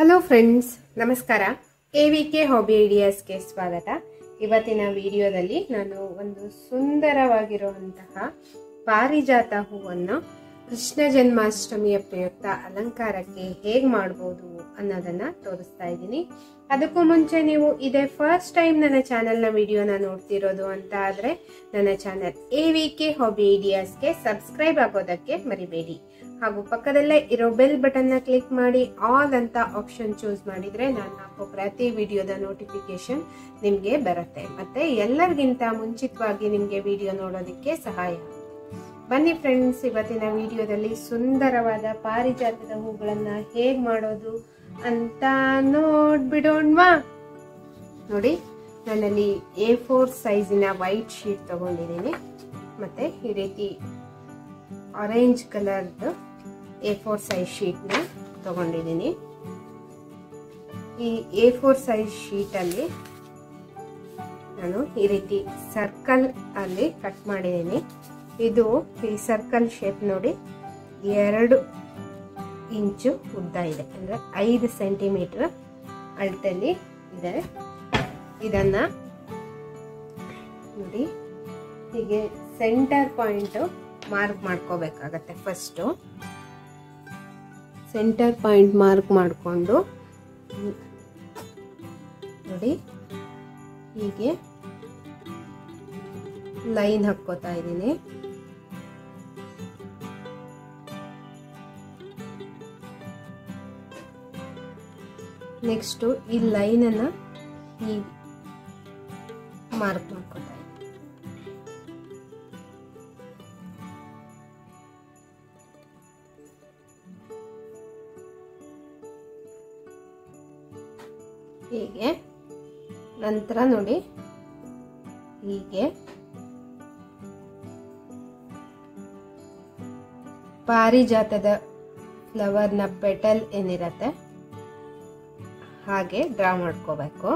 Hello friends, ನಮಸ್ಕಾರ. AVK hobby ಐಡಿಯಾಸ್ಗೆ ಸ್ವಾಗತ. ಇವತ್ತಿನ ವಿಡಿಯೋದಲ್ಲಿ ನಾನು ಒಂದು ಸುಂದರವಾಗಿರುವಂತಹ ಪಾರಿಜಾತ ಹೂವನ್ನು ಕೃಷ್ಣ ಜನ್ಮಾಷ್ಟಮಿಯ ಪ್ರಯುಕ್ತ ಅಲಂಕಾರಕ್ಕೆ ಹೇಗೆ ಮಾಡಬಹುದು ಅನ್ನೋದನ್ನ ತೋರಿಸ್ತಾ ಇದ್ದೀನಿ. ಅದಕ್ಕೂ ಮುಂಚೆ ನೀವು ಇದೇ ಫಸ್ಟ್ ಟೈಮ್ ನನ್ನ ಚಾನೆಲ್ನ ವಿಡಿಯೋನ ನೋಡ್ತಿರೋದು ಅಂತ ಆದ್ರೆ ನನ್ನ ಚಾನೆಲ್ ಎವಿಕೆ ಹಾಬಿ ಐಡಿಯಾಸ್ಗೆ ಸಬ್ಸ್ಕ್ರೈಬ್ ಆಗೋದಕ್ಕೆ ಮರಿಬೇಡಿ. ಹಾಗೂ ಪಕ್ಕದಲ್ಲೇ ಇರೋ ಬೆಲ್ ಬಟನ್ ನ ಕ್ಲಿಕ್ ಮಾಡಿ ಆಲ್ ಅಂತ ಆಪ್ಷನ್ ಚೂಸ್ ಮಾಡಿದ್ರೆ ನಾನು ಹಾಕೋ ಪ್ರತಿ ವಿಡಿಯೋದ ನೋಟಿಫಿಕೇಶನ್ ನಿಮ್ಗೆ ಬರುತ್ತೆ. ಮತ್ತೆ ಎಲ್ಲರಿಗಿಂತ ಮುಂಚಿತವಾಗಿ ನಿಮ್ಗೆ ವಿಡಿಯೋ ನೋಡೋದಕ್ಕೆ ಸಹಾಯ. ಬನ್ನಿ ಫ್ರೆಂಡ್ಸ್, ಇವತ್ತಿನ ವಿಡಿಯೋದಲ್ಲಿ ಸುಂದರವಾದ ಪಾರಿಜಾತದ ಹೂಗಳನ್ನ ಹೇಗ್ ಮಾಡೋದು ಅಂತ ನೋಡ್ಬಿಡೋಣ್ವಾ. ನೋಡಿ, ನನ್ನಲ್ಲಿ A4 ಸೈಜಿನ ವೈಟ್ ಶೀಟ್ ತಗೊಂಡಿದ್ದೀನಿ. ಮತ್ತೆ ಈ ರೀತಿ ಆರೆಂಜ್ ಕಲರ್ದು A4 ಸೈಜ್ ಶೀಟ್ ನ ತಗೊಂಡಿದ್ದೀನಿ. ಈ A4 ಸೈಜ್ ಶೀಟ್ ಅಲ್ಲಿ ನಾನು ಈ ರೀತಿ ಸರ್ಕಲ್ ಅಲ್ಲಿ ಕಟ್ ಮಾಡಿದ್ದೀನಿ. ಇದು ಈ ಸರ್ಕಲ್ ಶೇಪ್ ನೋಡಿ 2 ಇಂಚು ಉದ್ದ ಇದೆ, ಅಂದ್ರೆ 5 ಸೆಂಟಿಮೀಟರ್ ಅಳತೆಯಲ್ಲಿ ಇದೆ. ಇದನ್ನ ನೋಡಿ ಹೀಗೆ ಸೆಂಟರ್ ಪಾಯಿಂಟ್ ಮಾರ್ಕ್ ಮಾಡ್ಕೋಬೇಕಾಗತ್ತೆ. ಫಸ್ಟ್ ಸೆಂಟರ್ ಪಾಯಿಂಟ್ ಮಾರ್ಕ್ ಮಾಡಿಕೊಂಡು ನೋಡಿ ಹೀಗೆ ಲೈನ್ ಹಾಕೋತಾ ಇದ್ದೀನಿ. ನೆಕ್ಸ್ಟ್ ಈ ಲೈನ್ ಅನ್ನ ಹೀಗೆ ಮಾರ್ಕ್ ಮಾಡ್ಕೋತಾ ಇದ್ದೀನಿ. ಹೀಗೆ ನಂತರ ನೋಡಿ ಹೀಗೆ ಪಾರಿಜಾತದ ಫ್ಲವರ್ನ ಪೆಟಲ್ ಏನಿರತ್ತೆ ಹಾಗೆ ಡ್ರಾ ಮಾಡ್ಕೋಬೇಕು.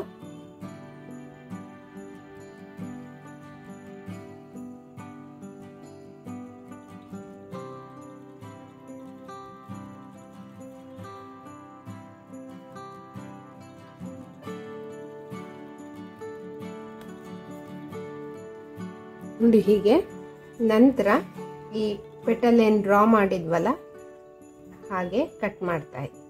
ನೋಡಿ ಹೀಗೆ ನಂತರ ಈ ಪೆಟಲ್ ಏನ್ ಡ್ರಾ ಮಾಡಿದ್ವಲ್ಲ ಹಾಗೆ ಕಟ್ ಮಾಡ್ತಾ ಇದ್ದೀನಿ.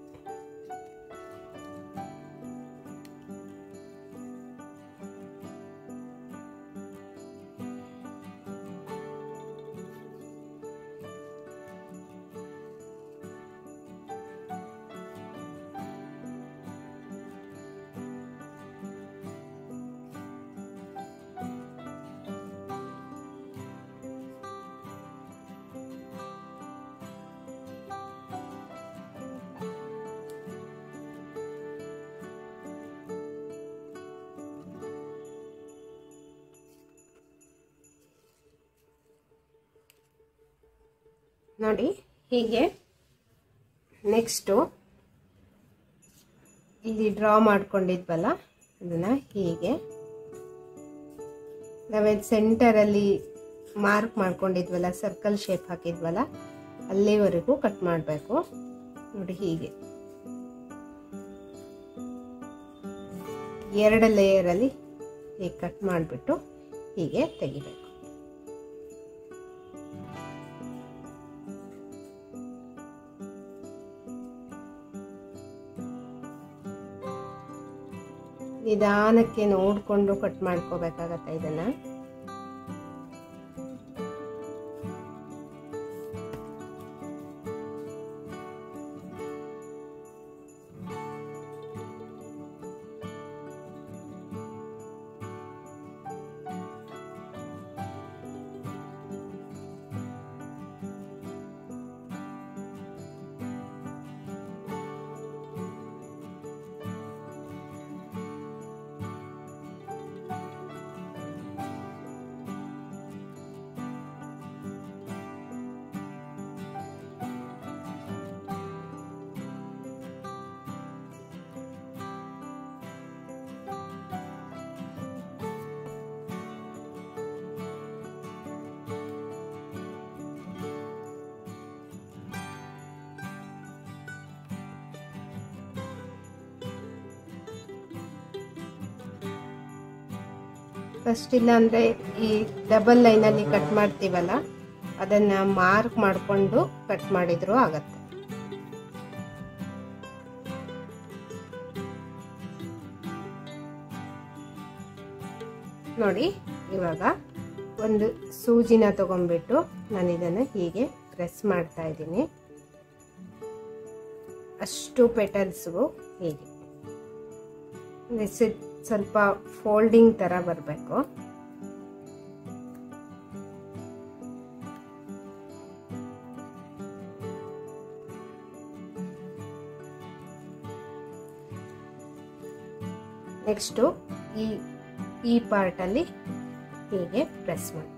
ನೋಡಿ ಹೀಗೆ ನೆಕ್ಸ್ಟ್ ಇಲ್ಲಿ ಡ್ರಾ ಮಾಡ್ಕೊಂಡಿದ್ವಲ್ಲ ಅದನ್ನ ಹೀಗೆ ನಾವೇ ಸೆಂಟರ್ ಅಲ್ಲಿ ಮಾರ್ಕ್ ಮಾಡ್ಕೊಂಡಿದ್ವಲ್ಲ, ಸರ್ಕಲ್ ಶೇಪ್ ಹಾಕಿದ್ವಲ್ಲ ಅಲ್ಲಿವರೆಗೂ ಕಟ್ ಮಾಡಬೇಕು. ನೋಡಿ ಹೀಗೆ 2 ಲೇಯರ್ ಅಲ್ಲಿ ಹೀಗೆ ಕಟ್ ಮಾಡಿಬಿಟ್ಟು ಹೀಗೆ ತೆಗಿಬೇಕು. ನಿಧಾನಕ್ಕೆ ನೋಡ್ಕೊಂಡು ಕಟ್ ಮಾಡ್ಕೋಬೇಕಾಗತ್ತೆ ಇದನ್ನ. ಫಸ್ಟ್ ಇಲ್ಲ ಅಂದರೆ ಈ ಡಬಲ್ ಲೈನಲ್ಲಿ ಕಟ್ ಮಾಡ್ತೀವಲ್ಲ ಅದನ್ನು ಮಾರ್ಕ್ ಮಾಡಿಕೊಂಡು ಕಟ್ ಮಾಡಿದರೂ ಆಗತ್ತೆ. ನೋಡಿ, ಇವಾಗ ಒಂದು ಸೂಜಿನ ತಗೊಂಡ್ಬಿಟ್ಟು ನಾನು ಇದನ್ನು ಹೀಗೆ ಪ್ರೆಸ್ ಮಾಡ್ತಾ ಇದ್ದೀನಿ. ಅಷ್ಟು ಪೆಟಲ್ಸ್ಗೂ ಹೀಗೆ ಸ್ವಲ್ಪ ಫೋಲ್ಡಿಂಗ್ ಥರ ಬರಬೇಕು. ನೆಕ್ಸ್ಟು ಈ ಪಾರ್ಟಲ್ಲಿ ಹೀಗೆ ಪ್ರೆಸ್ ಮಾಡಿ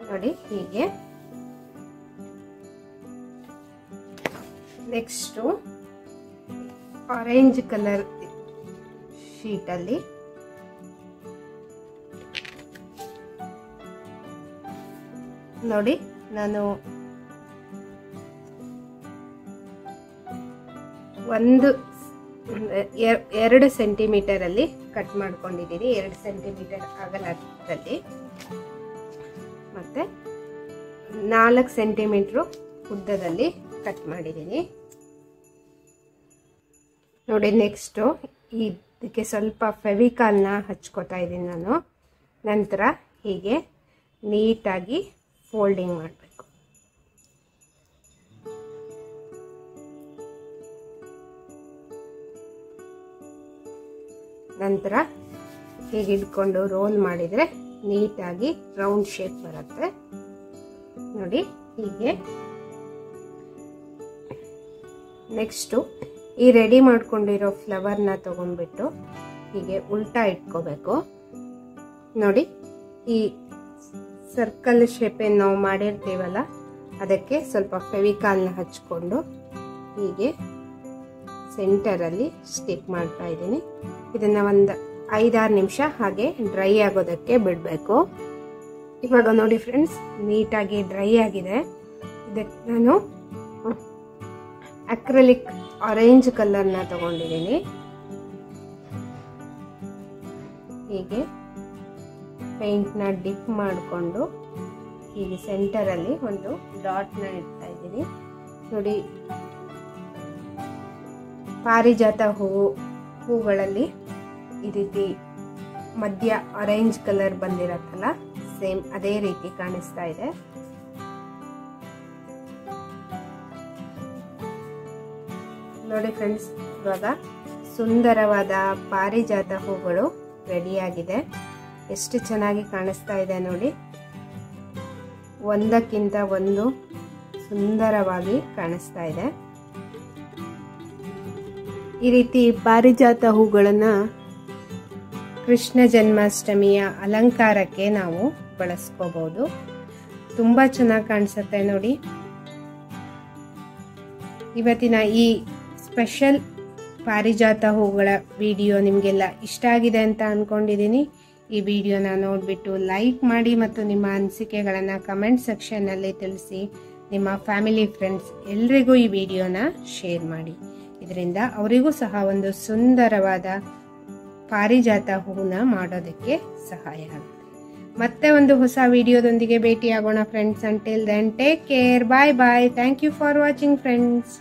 ನೋಡಿ ಹೀಗೆ. ನೆಕ್ಸ್ಟು ಆರೆಂಜ್ ಕಲರ್ ಶೀಟಲ್ಲಿ ನೋಡಿ ನಾನು ಒಂದು 2 ಸೆಂಟಿಮೀಟರಲ್ಲಿ ಕಟ್ ಮಾಡ್ಕೊಂಡಿದ್ದೀನಿ. 2 ಸೆಂಟಿಮೀಟರ್ ಅಗಲದಲ್ಲಿ ಮತ್ತೆ 4 ಸೆಂಟಿಮೀಟರ್ ಉದ್ದದಲ್ಲಿ ಕಟ್ ಮಾಡಿದ್ದೀನಿ. ನೋಡಿ, ನೆಕ್ಸ್ಟು ಇದಕ್ಕೆ ಸ್ವಲ್ಪ ಫೆವಿಕಾಲ್ನ ಹಚ್ಕೋತಾ ಇದ್ದೀನಿ ನಾನು. ನಂತರ ಹೀಗೆ ನೀಟಾಗಿ ಫೋಲ್ಡಿಂಗ್ ಮಾಡಬೇಕು. ನಂತರ ಹೀಗೆ ಇಟ್ಕೊಂಡು ರೋಲ್ ಮಾಡಿದರೆ ನೀಟಾಗಿ ರೌಂಡ್ ಶೇಪ್ ಬರುತ್ತೆ. ನೋಡಿ ಹೀಗೆ. ನೆಕ್ಸ್ಟು ಈ ರೆಡಿ ಮಾಡ್ಕೊಂಡಿರೋ ಫ್ಲವರ್ನ ತಗೊಂಡ್ಬಿಟ್ಟು ಹೀಗೆ ಉಲ್ಟಾ ಇಟ್ಕೋಬೇಕು. ನೋಡಿ, ಈ ಸರ್ಕಲ್ ಶೇಪ್ ಏನು ನಾವು ಮಾಡಿರ್ತೀವಲ್ಲ ಅದಕ್ಕೆ ಸ್ವಲ್ಪ ಫೆವಿಕಾಲ್ನ ಹಚ್ಕೊಂಡು ಹೀಗೆ ಸೆಂಟರಲ್ಲಿ ಸ್ಟಿಕ್ ಮಾಡ್ತಾ ಇದ್ದೀನಿ. ಇದನ್ನು ಒಂದು 5-6 ನಿಮಿಷ ಹಾಗೆ ಡ್ರೈ ಆಗೋದಕ್ಕೆ ಬಿಡಬೇಕು. ಇವಾಗ ನೋಡಿ ಫ್ರೆಂಡ್ಸ್, ನೀಟಾಗಿ ಡ್ರೈ ಆಗಿದೆ. ಇದಕ್ಕೆ ನಾನು ಅಕ್ರಿಲಿಕ್ ಆರೆಂಜ್ ಕಲರ್ನ ತಗೊಂಡಿದ್ದೀನಿ. ಹೀಗೆ ಪೇಂಟ್ನ ಡಿಪ್ ಮಾಡಿಕೊಂಡು ಹೀಗೆ ಸೆಂಟರಲ್ಲಿ ಒಂದು ಡಾಟ್ನ ಇಡ್ತಾ ಇದ್ದೀನಿ. ನೋಡಿ, ಪಾರಿಜಾತ ಹೂಗಳಲ್ಲಿ ಈ ರೀತಿ ಮಧ್ಯ ಆರೆಂಜ್ ಕಲರ್ ಬಂದಿರತ್ತಲ್ಲ, ಸೇಮ್ ಅದೇ ರೀತಿ ಕಾಣಿಸ್ತಾ ಇದೆ. ನೋಡಿ ಫ್ರೆಂಡ್ಸ್, ಇವಾಗ ಸುಂದರವಾದ ಪಾರಿಜಾತ ಹೂಗಳು ರೆಡಿಯಾಗಿದೆ. ಎಷ್ಟು ಚೆನ್ನಾಗಿ ಕಾಣಿಸ್ತಾ ಇದೆ ನೋಡಿ. ಒಂದಕ್ಕಿಂತ ಒಂದು ಸುಂದರವಾಗಿ ಕಾಣಿಸ್ತಾ ಇದೆ. ಈ ರೀತಿ ಪಾರಿಜಾತ ಹೂಗಳನ್ನು ಕೃಷ್ಣ ಜನ್ಮಾಷ್ಟಮಿಯ ಅಲಂಕಾರಕ್ಕೆ ನಾವು ಬಳಸ್ಕೋಬಹುದು. ತುಂಬಾ ಚೆನ್ನಾಗಿ ಕಾಣಿಸುತ್ತೆ ನೋಡಿ. ಇವತ್ತಿನ ಈ ಸ್ಪೆಷಲ್ ಪಾರಿಜಾತ ಹೂಗಳ ವಿಡಿಯೋ ನಿಮಗೆಲ್ಲ ಇಷ್ಟ ಆಗಿದೆ ಅಂತ ಅಂದ್ಕೊಂಡಿದ್ದೀನಿ. ಈ ವಿಡಿಯೋನ ನೋಡಿಬಿಟ್ಟು ಲೈಕ್ ಮಾಡಿ ಮತ್ತು ನಿಮ್ಮ ಅನಿಸಿಕೆಗಳನ್ನು ಕಮೆಂಟ್ ಸೆಕ್ಷನ್ನಲ್ಲಿ ತಿಳಿಸಿ. ನಿಮ್ಮ ಫ್ಯಾಮಿಲಿ ಫ್ರೆಂಡ್ಸ್ ಎಲ್ರಿಗೂ ಈ ವಿಡಿಯೋನ ಶೇರ್ ಮಾಡಿ. ಇದರಿಂದ ಅವರಿಗೂ ಸಹ ಒಂದು ಸುಂದರವಾದ ಪಾರಿಜಾತ ಹೂವನ್ನ ಮಾಡೋದಕ್ಕೆ ಸಹಾಯ ಆಗುತ್ತೆ. ಮತ್ತೆ ಒಂದು ಹೊಸ ವಿಡಿಯೋದೊಂದಿಗೆ ಭೇಟಿಯಾಗೋಣ friends. Until then take care. Bye bye. Thank you for watching friends.